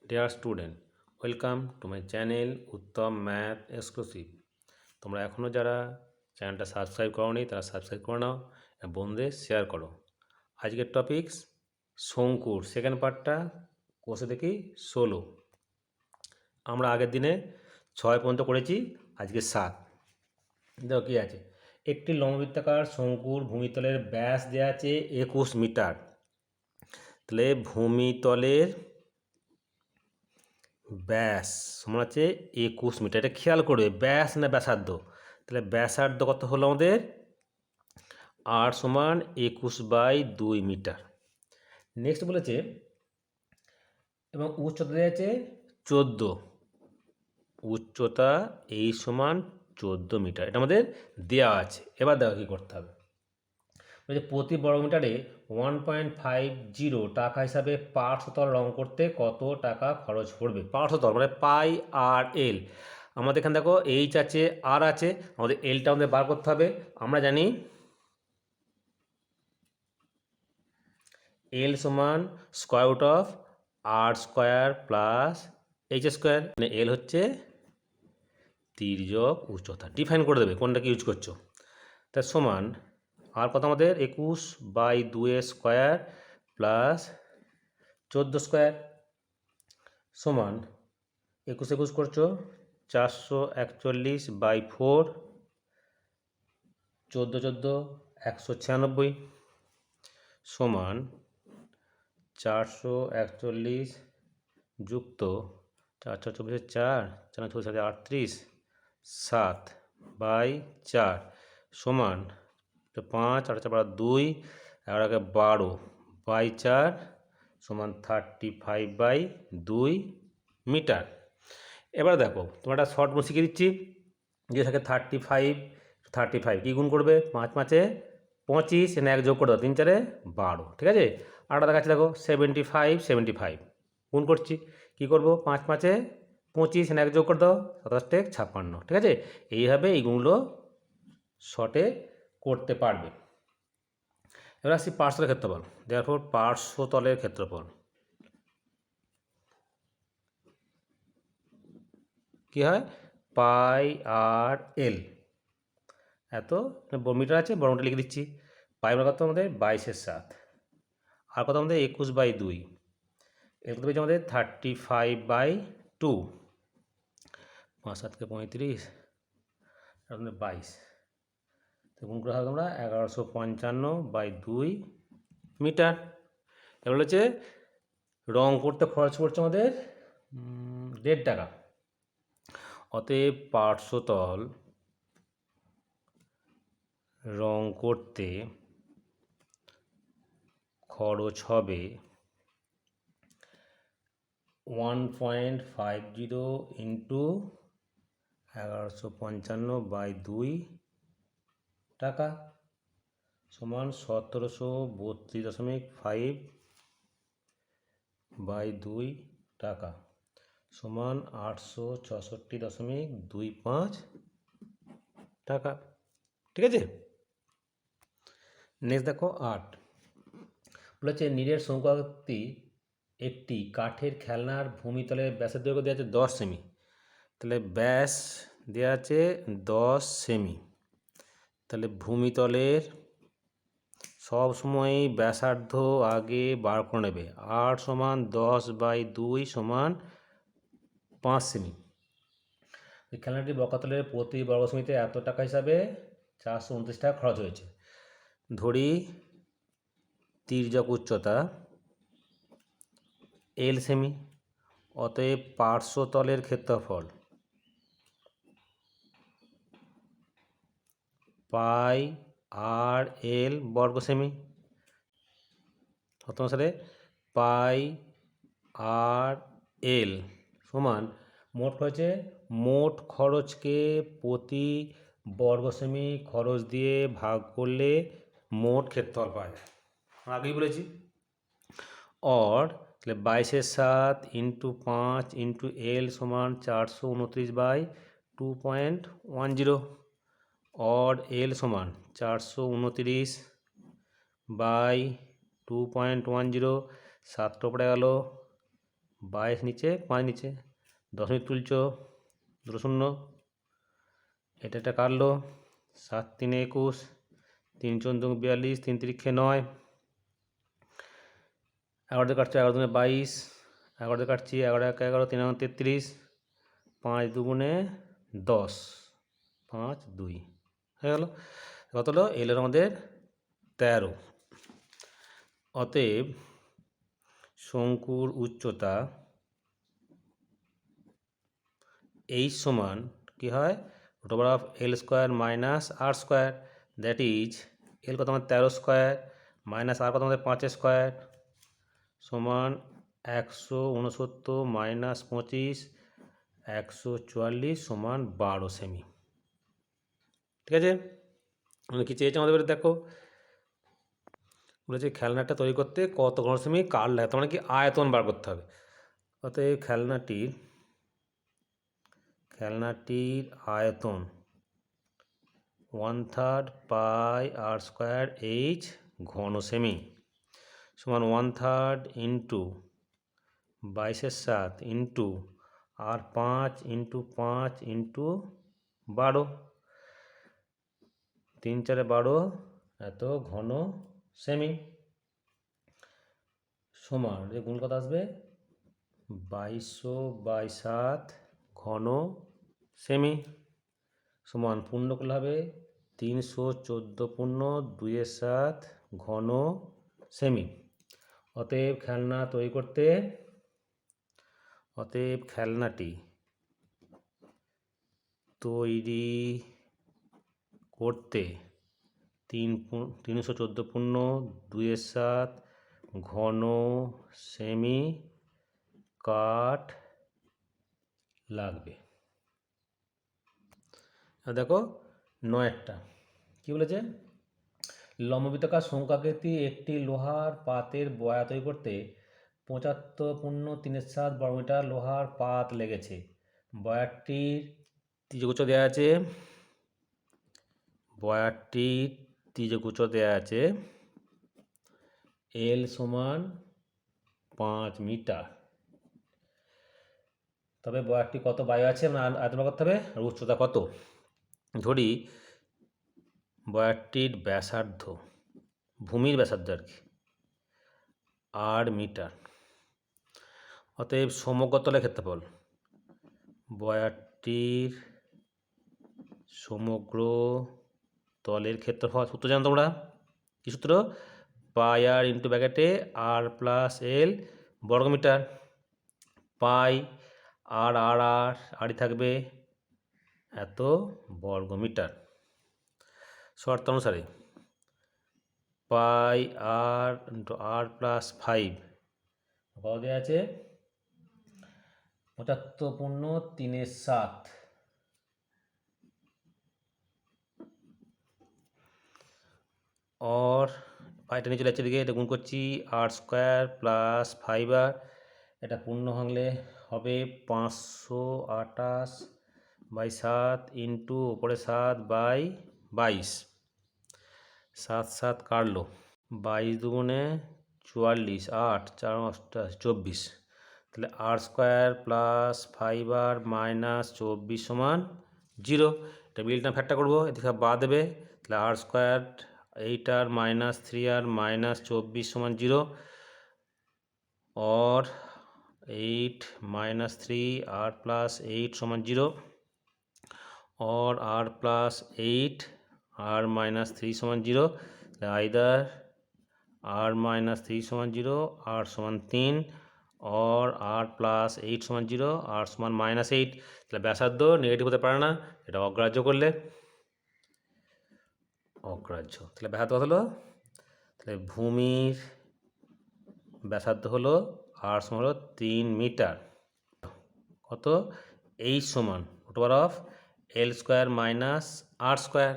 Dear student, welcome to my channel Uttam math exclusive. তোমরা এখনও যারা চ্যানেলটা সাবস্ক্রাইব করোনি তারা সাবস্ক্রাইব করে নাও, বন্ধুদের শেয়ার করো। আজকের টপিকস শঙ্কুর সেকেন্ড পার্টটা কোর্সে দেখি 16। আমরা আগের দিনে 6 পর্যন্ত করেছি, আজকে 7। দেখো কী আছে। একটি লম্ববৃত্তাকার শঙ্কুর ভূমিতলের ব্যাস দেওয়া আছে 21 মিটার। তাহলে ভূমিতলের ব্যাস সমান আছে 21 মিটার। এটা খেয়াল করবে, ব্যাস না ব্যাসার্ধ। তাহলে ব্যাসার্ধ কত হলো আমাদের? 8 সমান 21/2 মিটার। নেক্সট বলেছে এবং উচ্চতা দিয়েছে 14। উচ্চতা এই সমান 14 মিটার, এটা আমাদের দেওয়া আছে। এবার দেখো কী করতে হবে। বলছে প্রতি বর্গমিটারে 1.50 টাকা হিসাবে পার্শ্বতল রং করতে কত টাকা খরচ পড়বে? পার্শ্বতল মানে পাই আর এল। আমাদের এখানে দেখো এইচ আছে, আর আছে, আমাদের এলটা আমাদের বার করতে হবে। আমরা জানি এল সমান square root of R square plus H square. মানে এল হচ্ছে তির্যক উচ্চতা। ডিফাইন করে দেবে কোনটা কি ইউজ করছো। তার সমান আর কত আমাদের 21/2 স্কোয়ার প্লাস 14 স্কোয়ার সমান 21 করছো 441/4, 14 196 সমান 441 যুক্ত 424 4 4 7/4 সমান 5 8 4 2 11 12/4 সমান 35/2 মিটার। এবার দেখো তোমার একটা শর্ট গুণ শিখিয়ে দিচ্ছি। যে থাকে 35 কী গুণ করবে? 5 5 25, এনে 1 যোগ করে দাও, 3 4 12। ঠিক আছে। আরটা দেখাচ্ছি দেখো 75 গুণ করছি। কী করবো? 5 5 25, এনে 1 যোগ করে দাও, 27 56। ঠিক আছে। এইভাবে এইগুলো শর্টে করতে পারবে। এবার আসছি পার্শ্বতলের ক্ষেত্রফল। দেয়ারফর পার্শ্বতলের ক্ষেত্রফল কী হয়? পাই আর এল। এত মিটার আছে, বর্গটা লিখে দিচ্ছি। পাই মানে কত আমাদের? 22/7। আর কত আমাদের? 21/2। এর কত পেয়েছি আমাদের? 35/2। 5 7 35, আমাদের 22। তো গুণ করে হবে তোমরা 1155/2 মিটার। এবার হচ্ছে রং করতে খরচ পড়ছে আমাদের 1.5 টাকা। অতএব পার্শ্বতল রং করতে খরচ হবে 1.50 ইন্টু 1155/2 টাকা সমান 1732.5/2 টাকা সমান 866.25 টাকা। ঠিক আছে। নেক্সট দেখো 8 বলেছে নিরের শঙ্কুয়াকৃতি একটি কাঠের খেলনার ভূমিতলের ব্যাসের দৈর্ঘ্য দেওয়া আছে 10 সেমি। তাহলে ব্যাস দেওয়া আছে 10 সেমি। তাহলে ভূমিতলের সব সময়ই ব্যাসার্ধ আগে বার করে নেবে। 8 সমান 10/2 সমান 5 সেমি। খেলনাটি বকাতলের প্রতি বর্গ সেমিতে এত টাকা হিসাবে 429 টাকা খরচ হয়েছে। ধরি তির্যক উচ্চতা এল সেমি। অতএব পার্শ্বতলের ক্ষেত্রফল পাই আর এল বর্গ সেমি। প্রথম সাথে পাই আর এল সমান মোট খরচে মোট খরচকে প্রতি বর্গ সেমি খরচ দিয়ে ভাগ করলে মোট ক্ষেত্রফল পাওয়া যায়। আগেই বলেছি। অর তাহলে 22/7 ইন্টু 5 ইন্টু এল সমান 429/2.10। অড এল সমান 429/2.10। 7 পড়ে গেল 22 নিচে 5 নিচে, দশমিক তুলছ, 2 শূন্য, এটা কাটলো, 7 3 21, 3 14 42, 3 3 9, 11 কাটছো, 11 2 22, 11 কাটছি, 11 1 11, 3 9 33, 5 2 10, 5 2 হয়ে গেল। কত হলো? এল এর আমাদের 13। অতএব শঙ্কুর উচ্চতা এইচ সমান কী হয়? Root over of L square minus R square, that is L কত আমাদের 13 স্কোয়ার মাইনাস আর কত আমাদের 5 স্কোয়ার সমান 169 মাইনাস 25, 144 সমান 12 সেমি। ঠিক আছে, মানে কী চেয়েছে আমাদের? দেখো বলেছে খেলনাটা তৈরি করতে কত ঘন সেমি কার লাগে, তার মানে কি আয়তন বার করতে হবে। অতএব খেলনাটির আয়তন 1/3 পাই আর স্কোয়ার এইচ ঘন সেমি সমান 1/3 ইন্টু 22/7 ইন্টু আর 5 ইন্টু 5 ইন্টু 12, 3 4 12 এত ঘন সেমি সমান যে গুণ কত আসবে 2200/7 ঘন সেমি সমান পূর্ণ করলে হবে 314 পূর্ণ 2/7 ঘন সেমি। অতএব খেলনাটি তৈরি করতে 314 পূর্ণ 2/7 ঘন সেমি কাঠ লাগবে। দেখো 9টা কী বলেছে? লম্ববৃত্তাকার শঙ্কাকৃতি একটি লোহার পাতের বয়া তৈরি করতে 75 পূর্ণ 3/7 বর্গমিটার লোহার পাত লেগেছে। বয়ারটির ত্রিজ্যগুচ্ছ দেওয়া আছে, এল সমান 5 মিটার। তবে বয়ারটি কত বায়ু আছে আয়তন করতে হবে, আর উচ্চতা কত। ধরি বয়ারটির ব্যাসার্ধ, ভূমির ব্যাসার্ধ আর কি, 8 মিটার। অতএব সমগ্র তলের ক্ষেত্রফল, বয়ারটির সমগ্র তলের ক্ষেত্রফল সূত্র জানো তোমরা? কি সূত্র? পাই আর ইন্টু ব্র্যাকেটে আর প্লাস এল বর্গমিটার। পাই আর আর আর আরই থাকবে এত বর্গমিটার। শর্ত অনুসারে পাই আর ইন্টু আর প্লাস 5 কত দেওয়া আছে? 75 পূর্ণ 3/7 और পাইটা নিয়ে চলে যাচ্ছে দিকে, এটা গুণ করছি আর স্কোয়ার প্লাস 5 আর, এটা পূর্ণ ভাঙলে হবে 528/7 ইন্টু ওপরে 7/22, 7 7 কাটলো, 22 দুগুণে 44, 8 4 24, তাহলে আর স্কোয়ার প্লাস 5 আর মাইনাস 24 সমান 0। এটা মিলটা ফ্যাক্টর করবো, এদিকে বাদ দেবে, তাহলে আর স্কোয়ার 8 আর মাইনাস 3 আর মাইনাস 24 সমান 0, और 8 माइनस 3 आर प्लस 8 समान 0, और आर प्लस 8 आर माइनस 3 समान 0, आइदर आर माइनस 3 समान 0, आर समान 3, और आर प्लस 8 समान 0, आर समान माइनस 8। তাহলে ব্যাসার্ধ নেগেটিভ হতে পারে না, এটা অগ্রাহ্য করলে অগ্রাহ্য। তাহলে ব্যাসার্ধ কত হলো? তাহলে ভূমির ব্যাসার্ধ হলো আর সমান হলো 3 মিটার। কত? এইচ সমান root over of L square minus R square,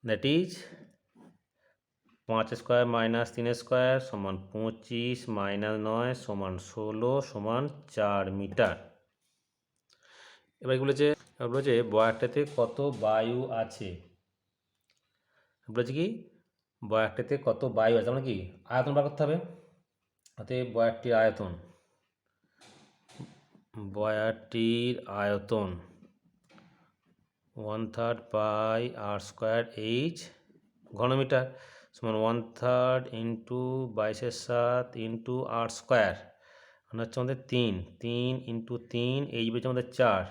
that is 5 square minus 3 square সমান 25 মাইনাস 9 সমান 16 সমান 4 মিটার। এবার বলেছে বয়ারটাতে কত বায়ু আছে। বলেছে কি বয়ারটাতে কত বায়ু আছে, মানে কি আয়তন বার করতে হবে। অতএব বয়ারটির আয়তন বয়াটির আয়তন 1/3 পাই আর স্কোয়ার এইচ ঘনমিটার সমান 1/3 ইন্টু 22/7 ইন্টু আর স্কোয়ার মানে হচ্ছে আমাদের 3 ইন্টু 3 এইচ বেছে আমাদের 4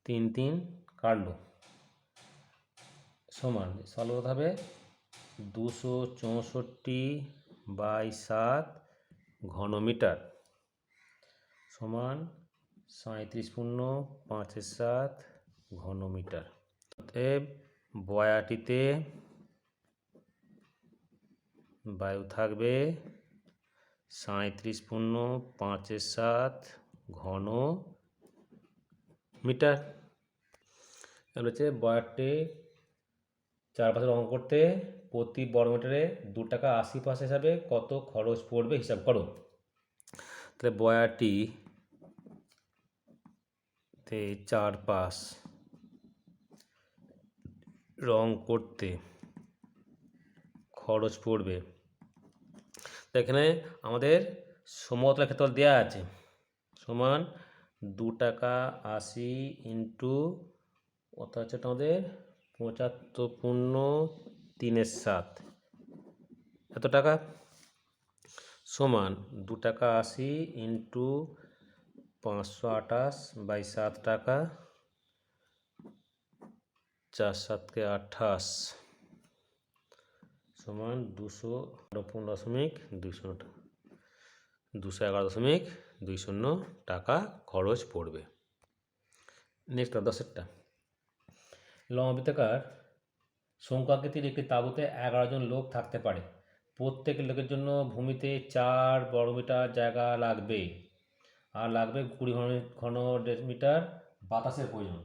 3 কাটলো সমান সলভ করতে হবে 264/7 ঘনমিটার সমান 37.5/7 ঘনমিটার। অতএব বয়াটিতে বায়ু থাকবে 37.5/7 ঘন মিটার। এবার হচ্ছে বয়ারটি চারপাশে রং করতে প্রতি বর্গমিটারে 2 টাকা 80 পয়সা হিসাবে কত খরচ পড়বে হিসাব করো। তাহলে বয়ারটি তে চারপাশ রং করতে খরচ পড়বে। তো এখানে আমাদের সমতল ক্ষেত্রফল দেওয়া আছে সমান 2 টাকা 80 ইন্টু অর্থাৎ হচ্ছে আমাদের 75.3/7 এত টাকা সমান 2 টাকা 80 ইন্টু 528/7 টাকা 4×7=28 সমান 211.20 টাকা খরচ পড়বে। নেক্সট 10টা লম্ববৃত্তাকার শঙ্কুআকৃতির একটি তাঁবুতে 11 জন লোক থাকতে পারে। প্রত্যেক লোকের জন্য ভূমিতে 4 বর্গমিটার জায়গা লাগবে আর লাগবে 20 ঘনমিটার বাতাসের প্রয়োজন।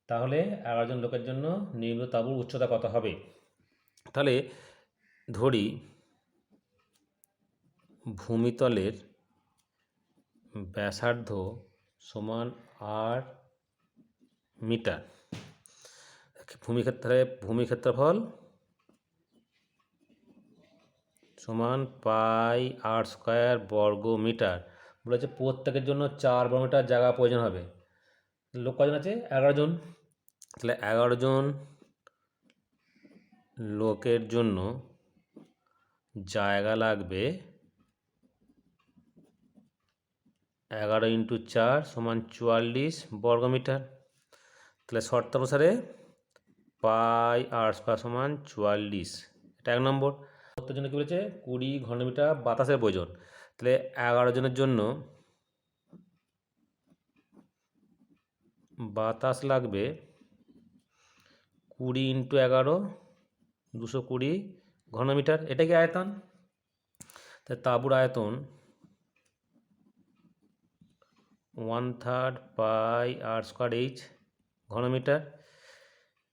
তাহলে 11 জন লোকের জন্য নির্মিত তাঁবুর উচ্চতা কত হবে? তাহলে ধরি ভূমিতলের ব্যাসার্ধ সমান 8 মিটার। ভূমি ক্ষেত্রফল সমান পাই আর স্কোয়ার বর্গ মিটার। বলেছে প্রত্যেকের জন্য 4 বর্গমিটার জায়গা প্রয়োজন হবে। লোক কজন আছে? 11 জন। তাহলে 11 জন লোকের জন্য জায়গা লাগবে 11 ইন্টু 4 সমান 44 বর্গমিটার। তাহলে শর্ত অনুসারে পাই আর স্কোয়ার সমান 44, এটা 1 নম্বর। প্রত্যেকের জন্য কী বলেছে? 20 ঘনমিটার বাতাসের প্রয়োজন। তাহলে 11 জনের জন্য বাতাস লাগবে 20 ইন্টু 11 220 ঘনমিটার। এটা কি আয়তন? তাহলে তাঁবুর আয়তন 1/3 পাই আর স্কোয়ার এইচ ঘনমিটার,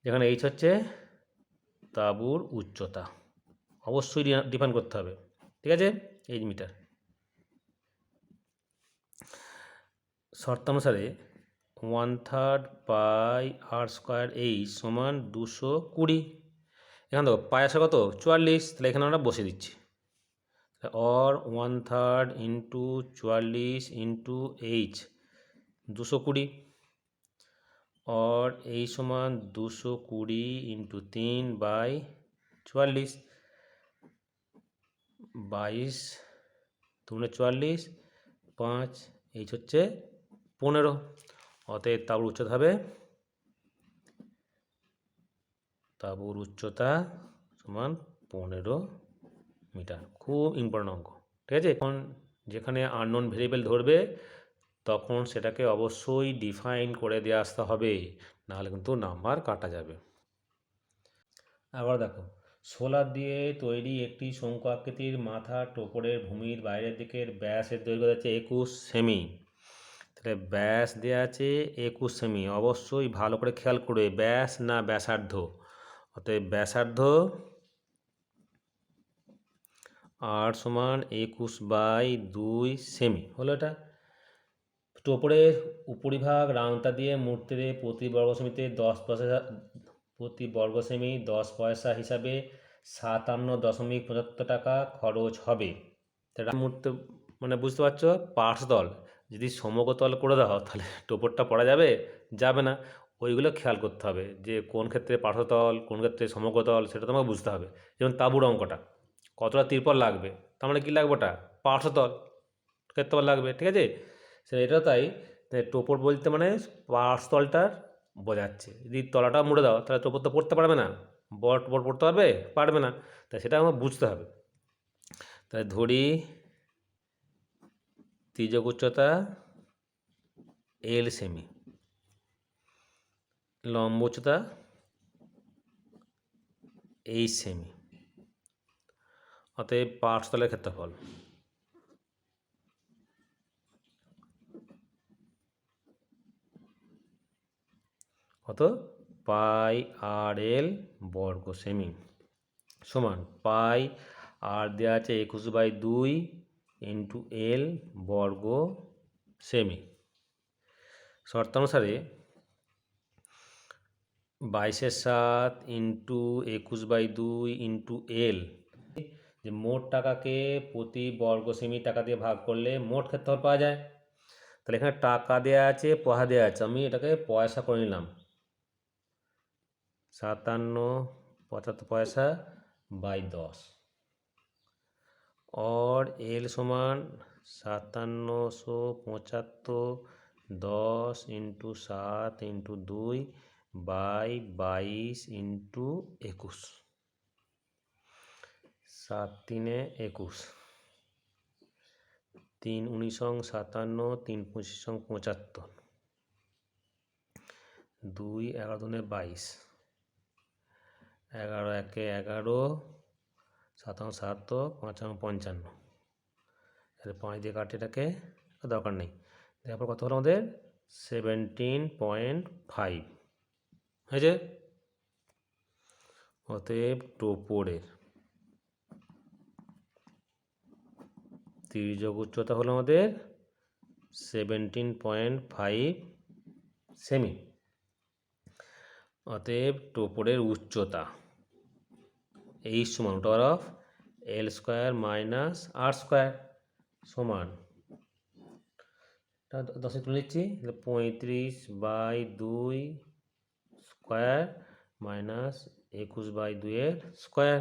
যেখানে এইচ হচ্ছে তাঁবুর উচ্চতা। অবশ্যই ডিফাইন করতে হবে, ঠিক আছে? H metre. শর্তানুসারে 1/3 পাই আর স্কোয়ার এইচ সমান 220। এখানে দেখো পাই আসে কত? 44। তাহলে এখানে আমরা বসে দিচ্ছি और 1/3 ইন্টু 44 ইন্টু এইচ 220 और এই সমান 220 ইন্টু 3/44 22 2 44 5 এইচ হচ্ছে 15। অতএব তাঁবুর উচ্চতা হবে সমান 15 মিটার। খুব ইম্পর্টেন্ট অঙ্ক, ঠিক আছে? এখন যেখানে আননোন ভেরিয়েবল ধরবে তখন সেটাকে অবশ্যই ডিফাইন করে দিয়ে আসতে হবে, নাহলে কিন্তু নাম্বার কাটা যাবে। আবার দেখো, সোলার দিয়ে তৈরি একটি শঙ্কু আকৃতির মাথার টোপরের ভূমির বাইরের দিকের ব্যাসের দৈর্ঘ্য আছে 21 সেমি। তাহলে ব্যাস দেওয়া আছে 21 সেমি। অবশ্যই ভালো করে খেয়াল করবে, ব্যাস না ব্যাসার্ধ। অতএব ব্যাসার্ধ 8 সমান 21/2 সেমি হলো এটা। টোপরের উপরিভাগ রাউন্ডটা দিয়ে মূর্তিতে প্রতি বর্গ সেমি 10 পয়সা হিসাবে 57.75 টাকা খরচ হবে। মূর্তি মানে বুঝতে পারছো, পার্শ্বতল যদি সমকতল করে দাও তাহলে টোপরটা পড়া যাবে, যাবে না। ওইগুলো খেয়াল করতে হবে যে কোন ক্ষেত্রে পার্শ্বতল, কোন ক্ষেত্রে সমকতল, সেটা তোমাকে বুঝতে হবে। যেমন তাঁবুর অঙ্কটা, কতটা তিরপল লাগবে, তার মানে কী লাগবে, ওটা পার্শ্বতল ক্ষেত্রফল লাগবে, ঠিক আছে। সে এটা তাই টোপর বলতে মানে পার্শ্বতলটার বোঝাচ্ছে। যদি তলাটা মুড়ে দাও তাহলে টোপর তো পড়তে পারবে না, বড় টোপর পড়তে পারবে, পারবে না। তাই সেটা আমার বুঝতে হবে। তাই ধরি তির্যক উচ্চতা L সেমি, লম্ব উচ্চতা H সেমি, অতএব পার্শ্বতলের ক্ষেত্রফল কত, পাই আর এল বর্গ সেমি সমান পাই আর দেওয়া আছে 21/2 ইন্টু এল বর্গ সেমি। শর্তানুসারে 22/7 ইন্টু 21/2 ইন্টু এল, যে মোট টাকাকে প্রতি বর্গ সেমি টাকা দিয়ে ভাগ করলে মোট ক্ষেত্রফল পাওয়া যায়। তাহলে এখানে টাকা দেওয়া আছে, পয়সা দেওয়া আছে, আমি এটাকে পয়সা করে নিলাম। 57.75 পয়সা বাই 10, और एल समान 5775 10 इंटू 7 इंटू 2 बाई 22 इंटू 21, 7 3 21, 3 19 57, 3 25 75, 2 11 2 22, 11 1 11, 7 7 5 55, তাহলে 5 দিয়ে কাটে, এটাকে দরকার নেই। তারপর কত হলো আমাদের 17.5 হয়েছে। অতএব টোপরের তির্যক উচ্চতা হলো আমাদের 17.5 সেমি। অতএব টোপরের উচ্চতা এই সমান √ of L square minus R square সমান 10 তুলে নিচ্ছি, 35/2 স্কোয়ার মাইনাস 21/2 এর square,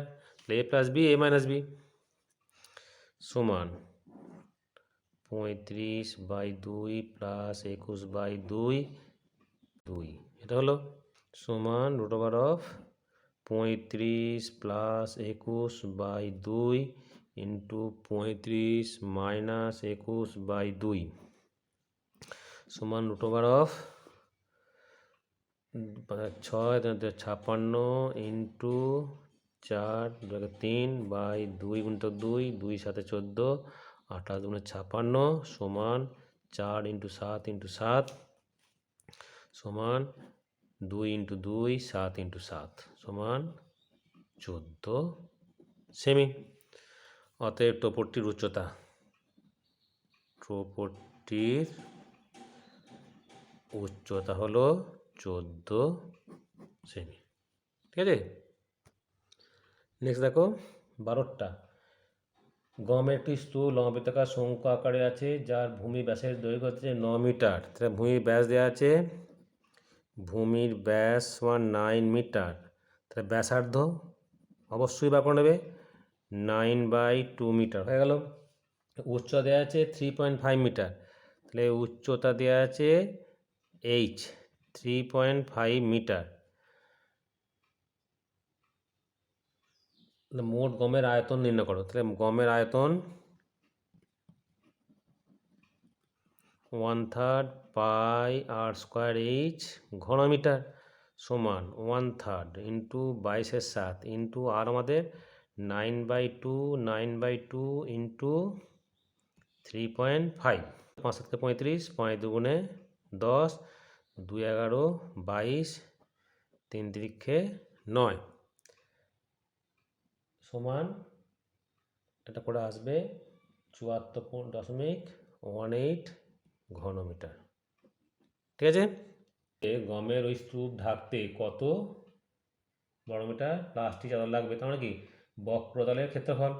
A plus B A minus B সমান 35/2 প্লাস 21/2 2, এটা হলো সমান √ অফ 35 প্লাস 21/2 ইন্টু 35 মাইনাস 21/2 সমান √ অফ 6 56 ইন্টু 4 3/2 × 2 2 7 14, 28 × 56 সমান 4 ইন্টু 7 ইন্টু 7 সমান 2 ইন্টু 2 7 ইন্টু 7 সমান 14 সেমি। অতএব টোপরটির উচ্চতা, টোপরটির উচ্চতা হলো 14 সেমি, ঠিক আছে। নেক্সট দেখো 12টা, গমের একটি স্তূপ লম্ববৃত্তাকার শঙ্কু আকারে আছে যার ভূমি ব্যাসের দৈর্ঘ্য হচ্ছে 9 মিটার। তাহলে ভূমির ব্যাস দেওয়া আছে, ভূমির ব্যাস সমান 9 মিটার। তাহলে ব্যাসার্ধ অবশ্যই বার করে নেবে, 9/2 মিটার হয়ে গেল। উচ্চতা দেওয়া আছে 3.5 মিটার, তাহলে উচ্চতা দেওয়া আছে এইচ 3.5 মিটার। মোট গমের আয়তন নির্ণয় করো, তাহলে গমের আয়তন 1/3 পাই আর স্কোয়ার এইচ ঘনমিটার সমান 1/3 ইন্টু 22/7 ইন্টু আর আমাদের 9/2 9/2 ইন্টু 3.5, 5 7 35, 5 2 10, 2 11 22, 3 3 9 সমান, এটা করে আসবে 74.18 ঘনমিটার, ঠিক আছে। গমের ওই স্তূপ ঢাকতে কত বর্গমিটার প্লাস্টিক চাদর লাগবে, তার মানে কি বক্রতলের ক্ষেত্রফল।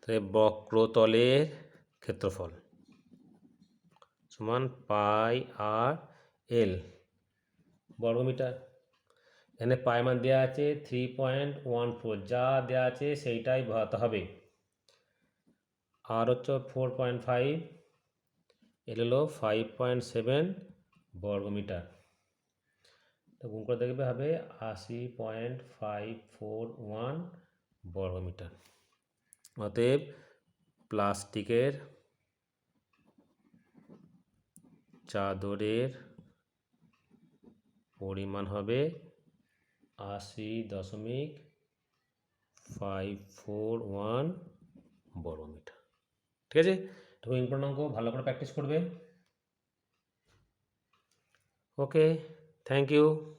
তাহলে বক্রতলের ক্ষেত্রফল সমান পাই আর এল বর্গমিটার। এখানে পাই মান দেওয়া আছে 3.14, যা দেওয়া আছে সেইটাই বসাতে হবে। আর হচ্ছে 4.5, এল হলো 5.7 বর্গমিটার। তো গুণ করে দেখবে হবে 80.541 বর্গমিটার। অতএব প্লাস্টিকের চাদরের পরিমাণ হবে 80.541 বর্গমিটার। ঠিক আছে, তো ইম্পর্টেন্ট অঙ্ক ভালো করে প্র্যাকটিস করবে। ওকে, থ্যাংক ইউ।